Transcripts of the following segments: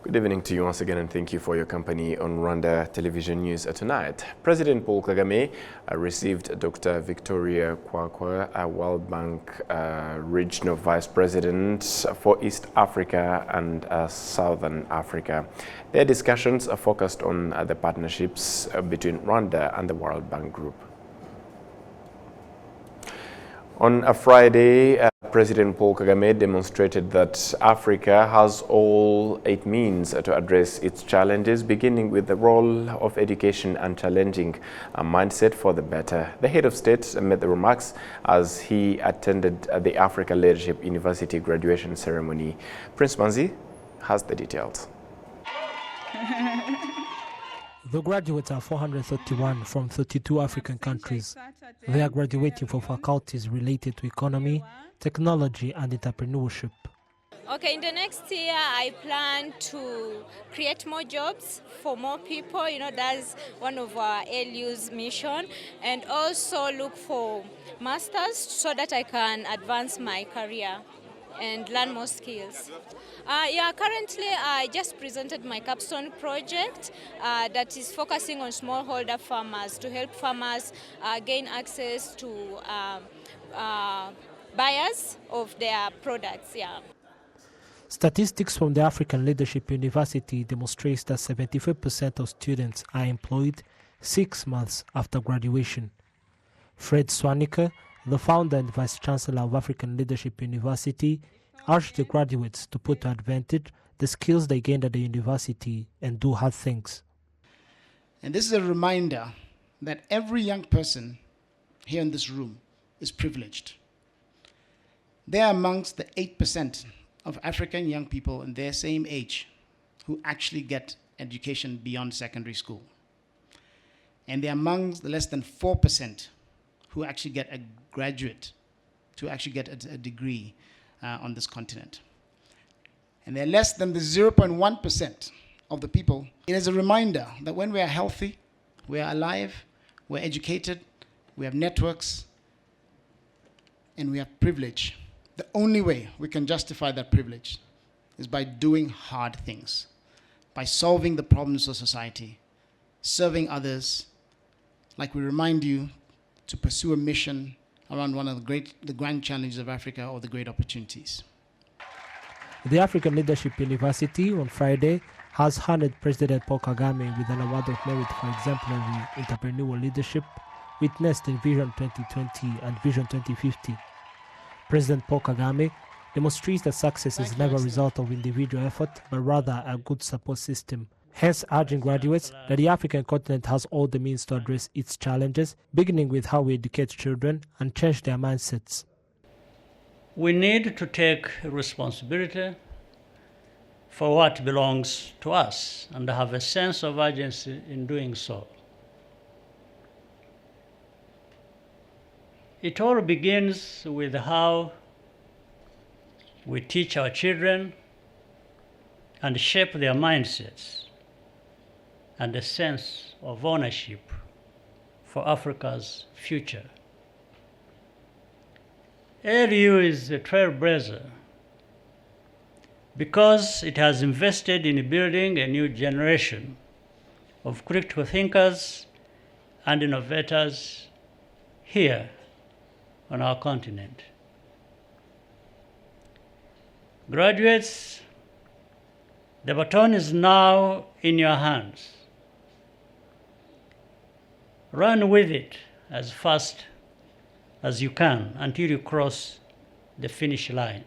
Good evening to you once again, and thank you for your company on Rwanda Television News tonight. President Paul Kagame received Dr. Victoria Kwakwa, a World Bank Regional Vice President for East Africa and Southern Africa. Their discussions are focused on the partnerships between Rwanda and the World Bank Group. On a Friday, President Paul Kagame demonstrated that Africa has all it means to address its challenges, beginning with the role of education and challenging a mindset for the better. The head of state made the remarks as he attended the Africa Leadership University graduation ceremony. Prince Manzi has the details. The graduates are 431 from 32 African countries. They are graduating for faculties related to economy, technology and entrepreneurship. Okay, in the next year I plan to create more jobs for more people, that's one of our LU's mission, and also look for masters so that I can advance my career and learn more skills. Currently I just presented my capstone project that is focusing on smallholder farmers to help farmers gain access to buyers of their products. Statistics from the African Leadership University demonstrates that 75% of students are employed 6 months after graduation. Fred Swanica, the founder and vice chancellor of African Leadership University, urged the graduates to put to advantage the skills they gained at the university and do hard things. And this is a reminder that every young person here in this room is privileged. They are amongst the 8% of African young people in their same age who actually get education beyond secondary school. And they're amongst the less than 4% who actually get a graduate, to actually get a degree on this continent. And they're less than the 0.1% of the people. It is a reminder that when we are healthy, we are alive, we're educated, we have networks, and we have privilege. The only way we can justify that privilege is by doing hard things, by solving the problems of society, serving others, like we remind you to pursue a mission around one of the grand challenges of Africa, or the great opportunities. The African Leadership University on Friday has honored President Paul Kagame with an award of merit for exemplary entrepreneurial leadership witnessed in Vision 2020 and Vision 2050. President Paul Kagame demonstrates that success is never a result of individual effort, but rather a good support system, hence urging graduates that the African continent has all the means to address its challenges, beginning with how we educate children and change their mindsets. We need to take responsibility for what belongs to us and have a sense of urgency in doing so. It all begins with how we teach our children and shape their mindsets and a sense of ownership for Africa's future. ALU is a trailblazer because it has invested in building a new generation of critical thinkers and innovators here on our continent. Graduates, the baton is now in your hands. Run with it as fast as you can until you cross the finish line.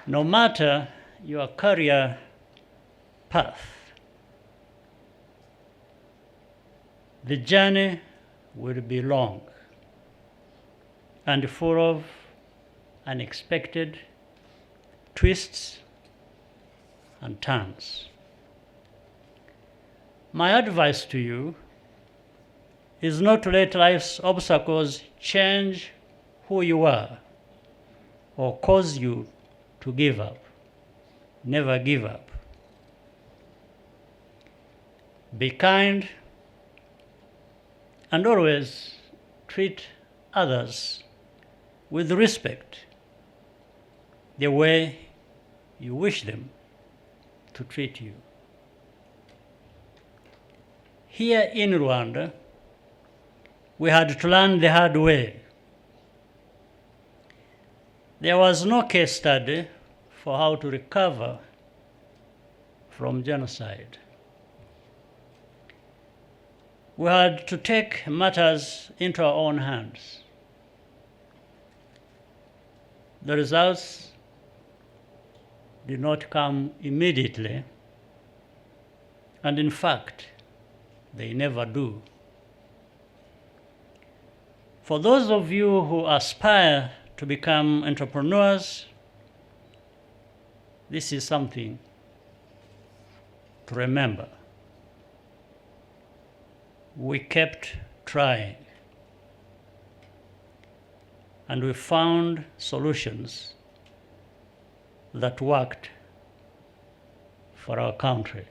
No matter your career path, the journey will be long and full of unexpected twists and turns. My advice to you is not to let life's obstacles change who you are or cause you to give up. Never give up. Be kind and always treat others with respect the way you wish them to treat you. Here in Rwanda, we had to learn the hard way. There was no case study for how to recover from genocide. We had to take matters into our own hands. The results did not come immediately, and in fact, they never do. For those of you who aspire to become entrepreneurs, this is something to remember. We kept trying, and we found solutions that worked for our country.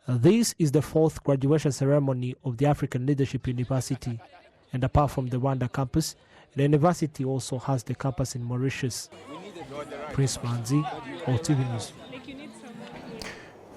This is the fourth graduation ceremony of the African Leadership University, and apart from the Rwanda campus, the university also has the campus in Mauritius. Prince Manzi, RwandaTV News.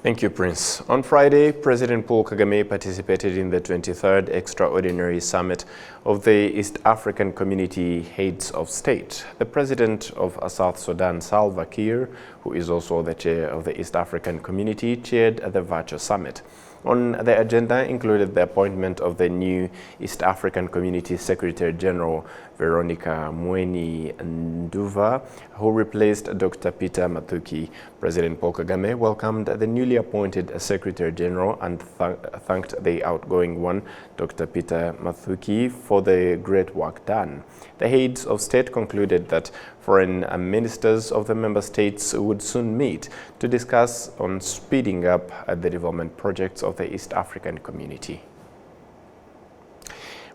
Thank you, Prince. On Friday, President Paul Kagame participated in the 23rd Extraordinary Summit of the East African Community Heads of State. The President of South Sudan, Salva Kiir, who is also the chair of the East African Community, chaired the virtual summit. On the agenda included the appointment of the new East African Community Secretary General Veronica Mweni Nduva, who replaced Dr. Peter Mathuki. President Paul Kagame welcomed the newly appointed Secretary General and thanked the outgoing one, Dr. Peter Mathuki, for the great work done. The heads of state concluded that foreign ministers of the member states would soon meet to discuss on speeding up the development projects of the East African community.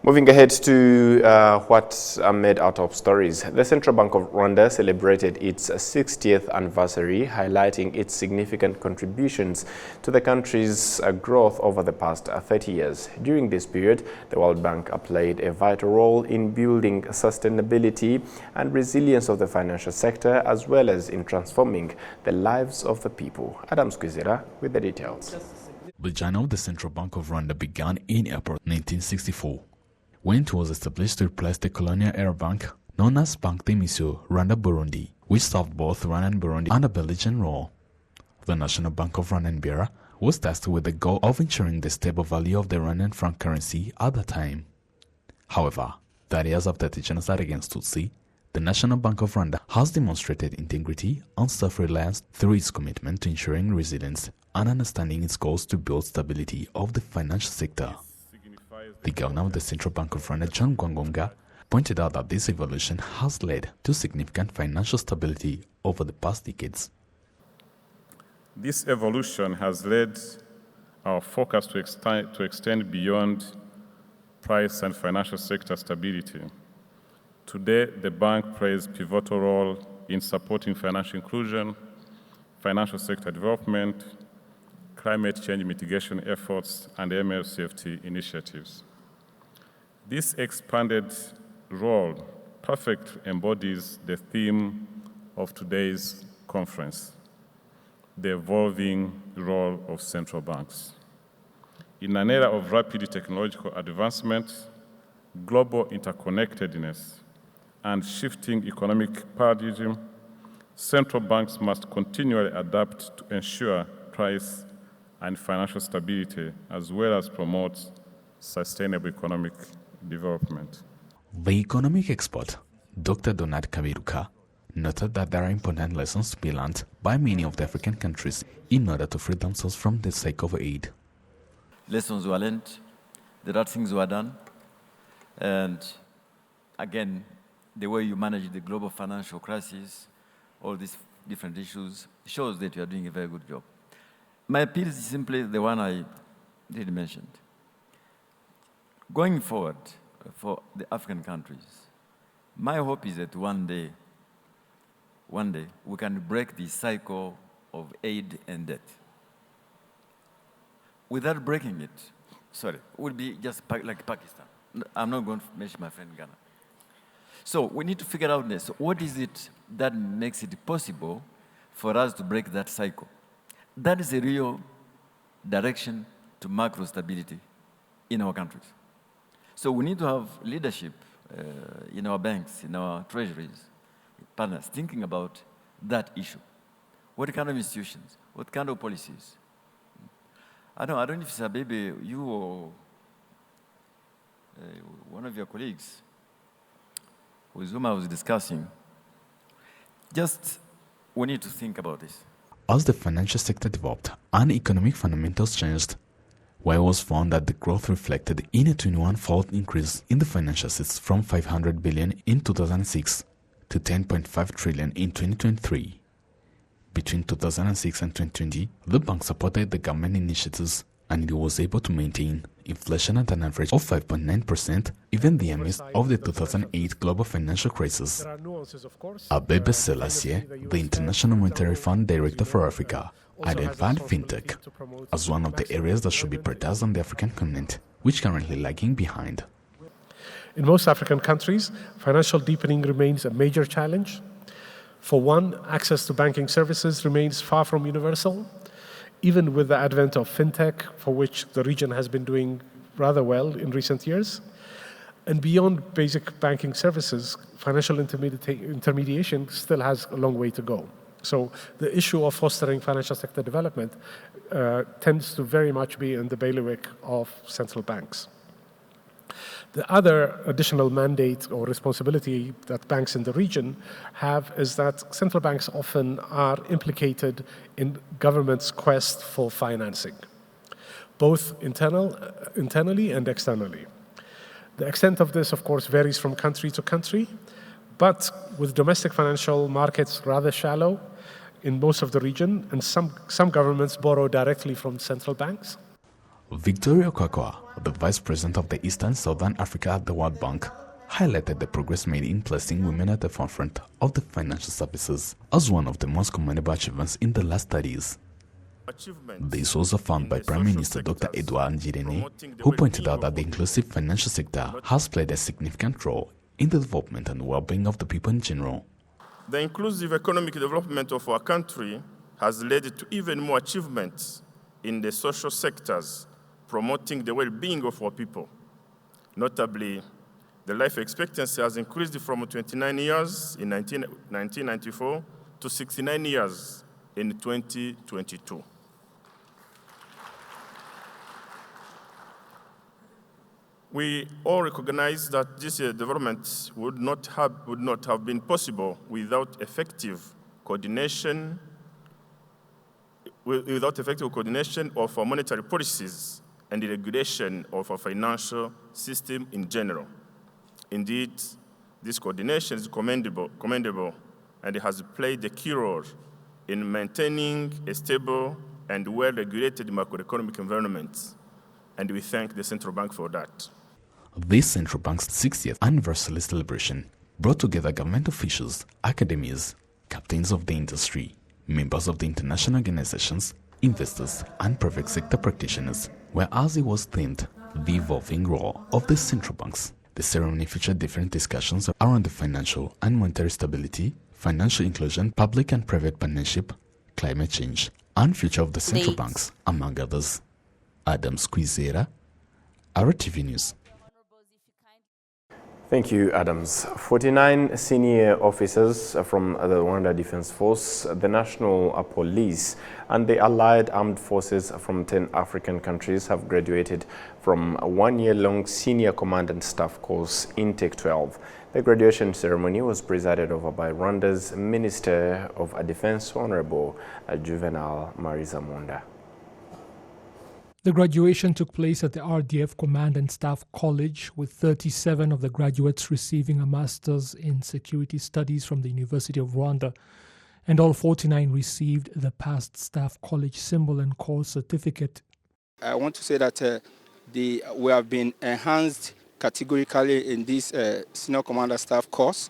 Moving ahead to what are made out of stories. The Central Bank of Rwanda celebrated its 60th anniversary, highlighting its significant contributions to the country's growth over the past 30 years. During this period, the World Bank played a vital role in building sustainability and resilience of the financial sector, as well as in transforming the lives of the people. Adam Squizera with the details. The journey of the Central Bank of Rwanda began in April 1964. When it was established to replace the colonial-era bank known as Banque des Missions Rwanda-Burundi, which served both Rwanda and Burundi under Belgian rule. The National Bank of Rwanda and Beira was tasked with the goal of ensuring the stable value of the Rwandan franc currency at the time. However, 30 years after the genocide against Tutsi, the National Bank of Rwanda has demonstrated integrity and self-reliance through its commitment to ensuring resilience and understanding its goals to build stability of the financial sector. The governor of the Central Bank of Rwanda, John Gwangonga, pointed out that this evolution has led to significant financial stability over the past decades. This evolution has led our focus to extend beyond price and financial sector stability. Today, the bank plays a pivotal role in supporting financial inclusion, financial sector development, climate change mitigation efforts, and MLCFT initiatives. This expanded role perfectly embodies the theme of today's conference, the evolving role of central banks. In an era of rapid technological advancement, global interconnectedness, and shifting economic paradigm, central banks must continually adapt to ensure price and financial stability, as well as promote sustainable economic development. The economic expert, Dr. Donald Kaberuka, noted that there are important lessons to be learned by many of the African countries in order to free themselves from the cycle of aid. Lessons were learned, the right things were done, and again, the way you manage the global financial crisis, all these different issues, shows that you are doing a very good job. My appeal is simply the one I did mention. Going forward for the African countries, my hope is that one day we can break the cycle of aid and debt. Without breaking it, it would be just like Pakistan. I'm not going to mention my friend Ghana. So we need to figure out this. What is it that makes it possible for us to break that cycle? That is a real direction to macro stability in our countries. So we need to have leadership in our banks, in our treasuries, partners, thinking about that issue. What kind of institutions? What kind of policies? I don't know if it's a baby, you or one of your colleagues with whom I was discussing, just we need to think about this. As the financial sector developed and economic fundamentals changed, where it was found that the growth reflected in a 21-fold increase in the financial assets from 500 billion in 2006 to 10.5 trillion in 2023. Between 2006 and 2020, the bank supported the government initiatives and it was able to maintain inflation at an average of 5.9%, even in the midst of the 2008 global financial crisis. Abebe Selassie, the International Monetary Fund Director for Africa, identified fintech as one of the areas that should be prioritized on the African continent, which currently lagging behind. In most African countries, financial deepening remains a major challenge. For one, access to banking services remains far from universal, even with the advent of fintech, for which the region has been doing rather well in recent years. And beyond basic banking services, financial intermediation still has a long way to go. So the issue of fostering financial sector development tends to very much be in the bailiwick of central banks. The other additional mandate or responsibility that banks in the region have is that central banks often are implicated in government's quest for financing, both internally and externally. The extent of this, of course, varies from country to country, but with domestic financial markets rather shallow in most of the region, and some governments borrow directly from central banks. Victoria Kwakwa, the Vice President of the Eastern Southern Africa at the World Bank, highlighted the progress made in placing women at the forefront of the financial services as one of the most commendable achievements in the last studies. This was affirmed by Prime Minister Dr. Edouard Ngirente, who pointed out that the inclusive financial sector has played a significant role in the development and well-being of the people in general. The inclusive economic development of our country has led to even more achievements in the social sectors, promoting the well-being of our people. Notably, the life expectancy has increased from 29 years in 1994 to 69 years in 2022. We all recognize that this development would not have been possible without effective coordination of our monetary policies and the regulation of our financial system in general. Indeed, this coordination is commendable, and it has played a key role in maintaining a stable and well-regulated macroeconomic environment, and we thank the central bank for that. This central bank's 60th anniversary celebration brought together government officials, academies, captains of the industry, members of the international organizations, investors, and private sector practitioners, whereas it was themed the evolving role of the central banks. The ceremony featured different discussions around the financial and monetary stability, financial inclusion, public and private partnership, climate change, and future of the central banks, among others. Adam Squizera, RwandaTV News. Thank you, Adams. 49 senior officers from the Rwanda Defense Force, the National Police, and the Allied Armed Forces from 10 African countries have graduated from a one-year-long Senior Command and Staff course, Intake 12. The graduation ceremony was presided over by Rwanda's Minister of Defense, Honorable Juvenal Marizamonda. The graduation took place at the RDF Command and Staff College, with 37 of the graduates receiving a Master's in Security Studies from the University of Rwanda, and all 49 received the Past Staff College Symbol and Course Certificate. I want to say that we have been enhanced categorically in this Senior Commander Staff course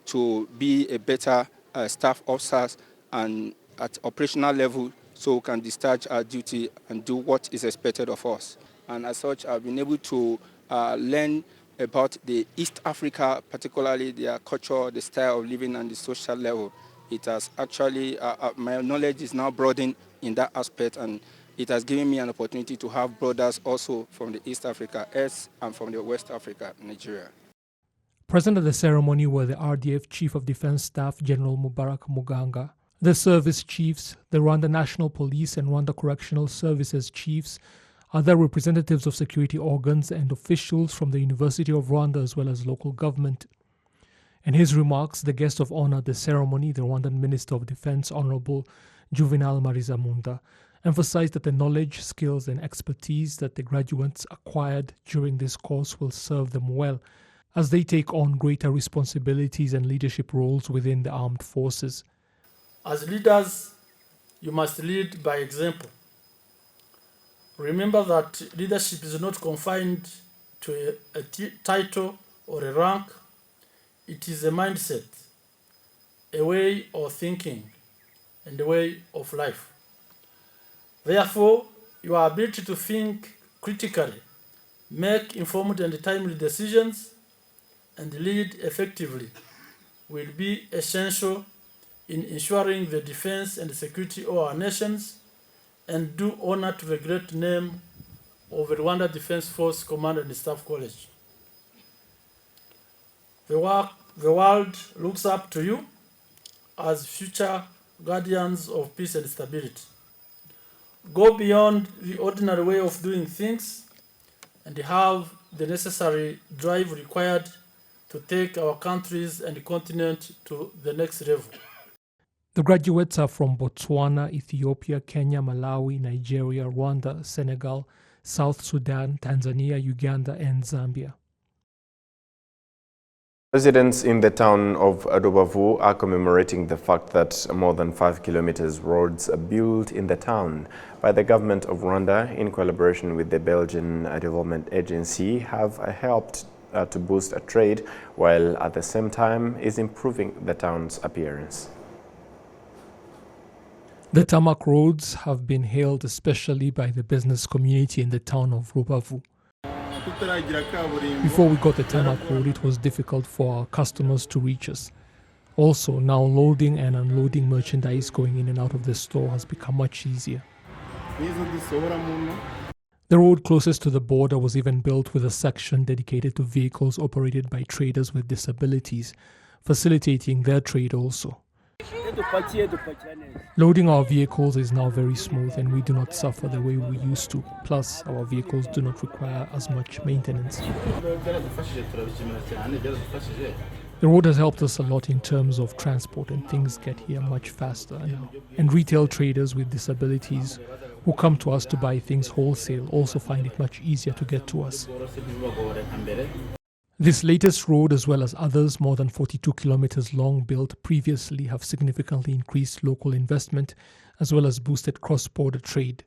to be a better staff officers and at operational level, so we can discharge our duty and do what is expected of us. And as such, I've been able to learn about the East Africa, particularly their culture, the style of living, and the social level. It has actually, my knowledge is now broadened in that aspect, and it has given me an opportunity to have brothers also from the East Africa, and from the West Africa, Nigeria. Present at the ceremony were the RDF Chief of Defense Staff General Mubarak Muganga, the service chiefs, the Rwanda National Police and Rwanda Correctional Services chiefs, other representatives of security organs and officials from the University of Rwanda as well as local government. In his remarks, the guest of honor at the ceremony, the Rwandan Minister of Defense, Honorable Juvenal Marizamunda, emphasized that the knowledge, skills and expertise that the graduates acquired during this course will serve them well as they take on greater responsibilities and leadership roles within the armed forces. As leaders, you must lead by example. Remember that leadership is not confined to a title or a rank. It is a mindset, a way of thinking, and a way of life. Therefore, your ability to think critically, make informed and timely decisions, and lead effectively will be essential in ensuring the defense and security of our nations and do honor to the great name of the Rwanda Defense Force Command and Staff College. The world looks up to you as future guardians of peace and stability. Go beyond the ordinary way of doing things and have the necessary drive required to take our countries and the continent to the next level. The graduates are from Botswana, Ethiopia, Kenya, Malawi, Nigeria, Rwanda, Senegal, South Sudan, Tanzania, Uganda, and Zambia. Residents in the town of Rubavu are commemorating the fact that more than 5 kilometers roads are built in the town by the government of Rwanda in collaboration with the Belgian Development Agency have helped to boost trade, while at the same time is improving the town's appearance. The tarmac roads have been hailed especially by the business community in the town of Rubavu. Before we got the tarmac road, it was difficult for our customers to reach us. Also, now loading and unloading merchandise going in and out of the store has become much easier. The road closest to the border was even built with a section dedicated to vehicles operated by traders with disabilities, facilitating their trade also. Loading our vehicles is now very smooth and we do not suffer the way we used to. Plus, our vehicles do not require as much maintenance. The road has helped us a lot in terms of transport and things get here much faster now. And retail traders with disabilities who come to us to buy things wholesale also find it much easier to get to us. This latest road, as well as others more than 42 kilometers long built previously, have significantly increased local investment as well as boosted cross-border trade.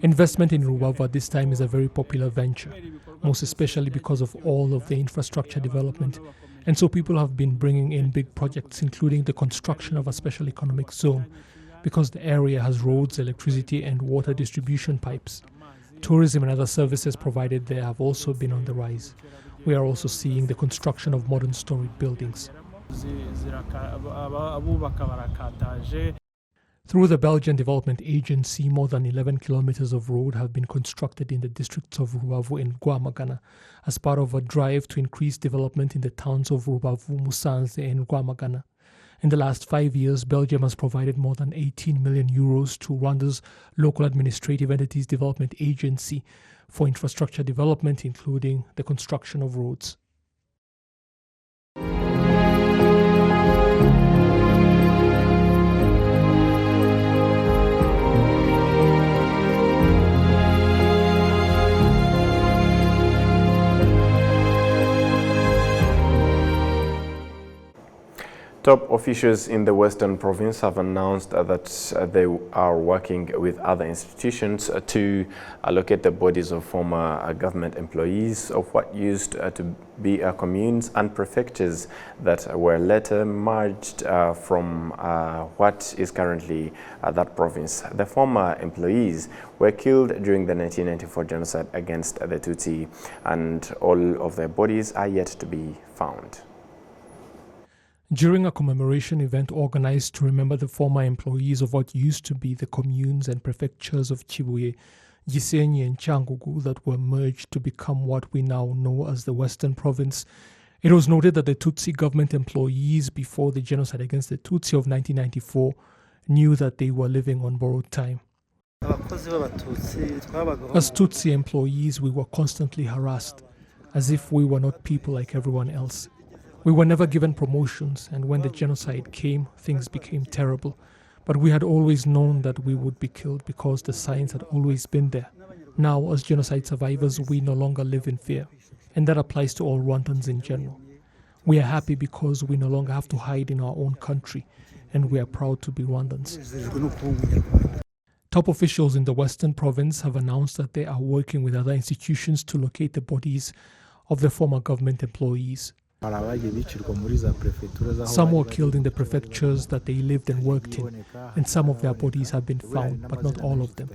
Investment in Rubavu at this time is a very popular venture, most especially because of all of the infrastructure development. And so people have been bringing in big projects, including the construction of a special economic zone, because the area has roads, electricity, and water distribution pipes. Tourism and other services provided there have also been on the rise. We are also seeing the construction of modern storied buildings. Through the Belgian Development Agency, more than 11 kilometers of road have been constructed in the districts of Rubavu and Rwamagana as part of a drive to increase development in the towns of Rubavu, Musanze, and Rwamagana. In the last 5 years, Belgium has provided more than 18 million euros to Rwanda's Local Administrative Entities Development Agency for infrastructure development, including the construction of roads. Top officials in the Western Province have announced that they are working with other institutions to allocate the bodies of former government employees of what used to be communes and prefectures that were later merged from what is currently that province. The former employees were killed during the 1994 genocide against the Tutsi, and all of their bodies are yet to be found. During a commemoration event organized to remember the former employees of what used to be the communes and prefectures of Chibuye, Gisenyi and Cyangugu that were merged to become what we now know as the Western Province, it was noted that the Tutsi government employees before the genocide against the Tutsi of 1994 knew that they were living on borrowed time. As Tutsi employees, we were constantly harassed, as if we were not people like everyone else. We were never given promotions, and when the genocide came, things became terrible. But we had always known that we would be killed because the signs had always been there. Now, as genocide survivors, we no longer live in fear, and that applies to all Rwandans in general. We are happy because we no longer have to hide in our own country, and we are proud to be Rwandans. Top officials in the Western Province have announced that they are working with other institutions to locate the bodies of the former government employees. Some were killed in the prefectures that they lived and worked in, and some of their bodies have been found, but not all of them.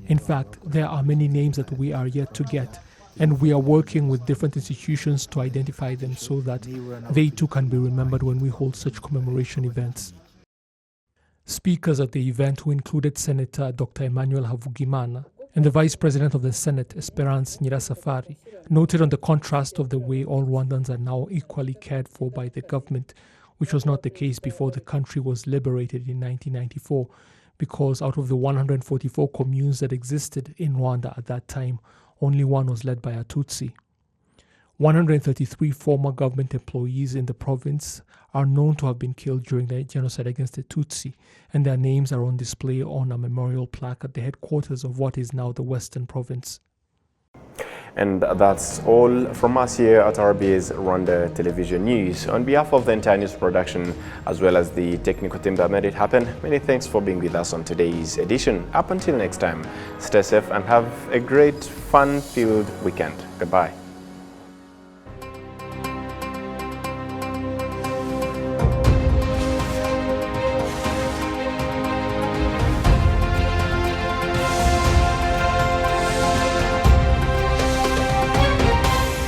In fact, there are many names that we are yet to get, and we are working with different institutions to identify them so that they too can be remembered when we hold such commemoration events. Speakers at the event, who included Senator Dr. Emmanuel Havugimana and the Vice President of the Senate, Esperance Nyirasafari, noted on the contrast of the way all Rwandans are now equally cared for by the government, which was not the case before the country was liberated in 1994, because out of the 144 communes that existed in Rwanda at that time, only one was led by a Tutsi. 133 former government employees in the province are known to have been killed during the genocide against the Tutsi, and their names are on display on a memorial plaque at the headquarters of what is now the Western Province. And that's all from us here at RBA's Rwanda Television News. On behalf of the entire news production, as well as the technical team that made it happen, many thanks for being with us on today's edition. Up until next time, stay safe and have a great, fun-filled weekend. Goodbye.